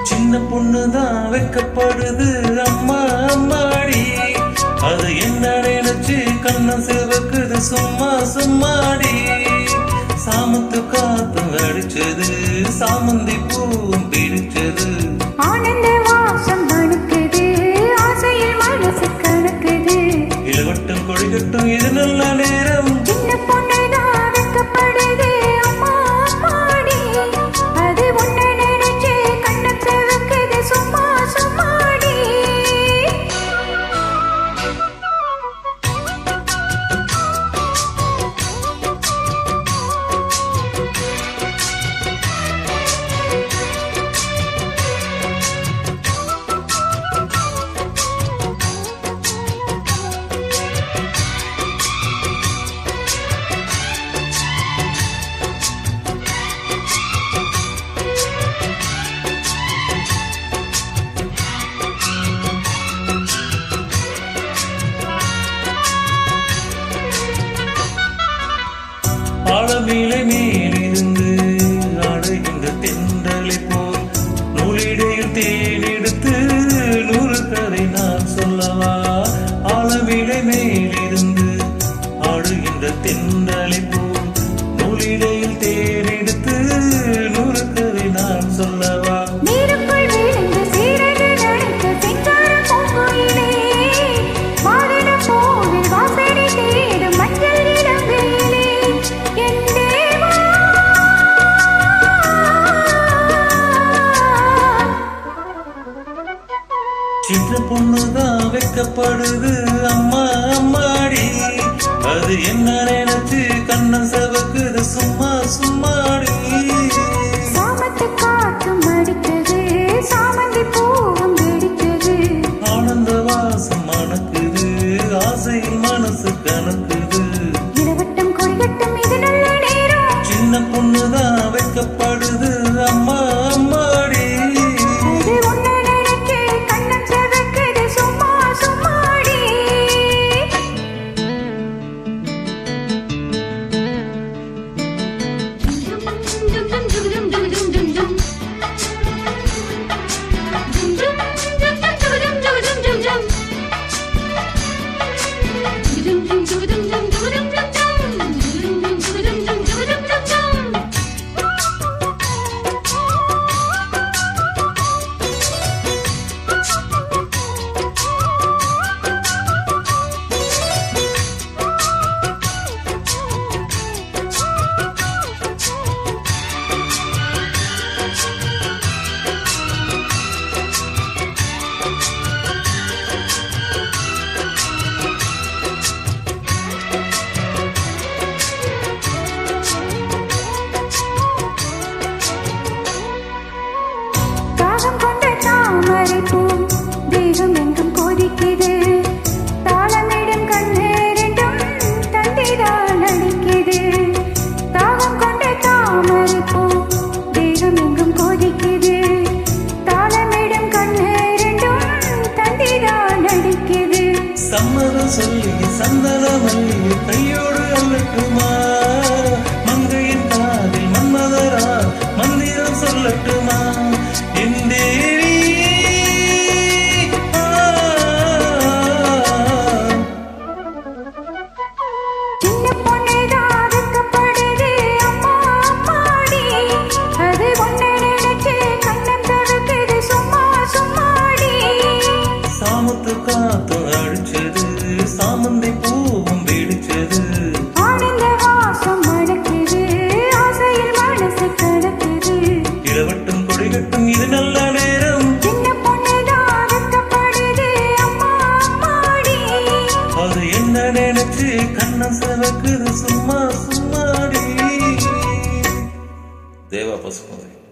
சின்ன பொண்ணுதான் வெக்கப்படுது அம்மா அம்மாடி. அது என்ன நினைச்சு கண்ணம் சிவக்குது சும்மா சும்மாடி. சாமத்து காத்து அடிச்சது சாமந்தி பூவும் பிடிச்சது. ஆனந்த வாசம் மணக்குது ஆசையில் மனசு கணக்குது. இளவட்டம் கொடிகட்டும் இது நல்ல நேரம். சின்ன பொண்ணுதான் வெக்கப்படுது அம்மா அம்மாடி. அது ஒண்ணு நினைச்சு கண்ணம் சிவக்குது சும்மா சும்மாடி. ஆழமீலை மேலிருந்து அடைகின்ற தென்றலை போல் நூலிடையில் தேனெடுத்து நூறு கதை நான் சொல்லவா. ஆழமீலை மேலிருந்து ஆடுகின்ற தென்றலை போல் நூலிடையில் தேனெடுத்து நூறு கதை நான் சொல்லவா. சின்ன பொண்ணுதான் வெக்கப்படுது அம்மா அம்மாடி. அது என்ன நினைச்சு கண்ணம் செவக்குது சும்மா சும்மாடி. சாமத்து காற்றும் அடிக்குது சாமந்தி பூவும் வெடிக்குது. ஆனந்த வாசம் மணக்குது ஆசையில் மனசு கணக்குது. இளவட்டம் கொடிகட்டும் இது நல்ல நேரம். சின்ன பொண்ணுதான் வெக்கப்படுது அம்மா அம்மாடி. தேவா பசுமதி.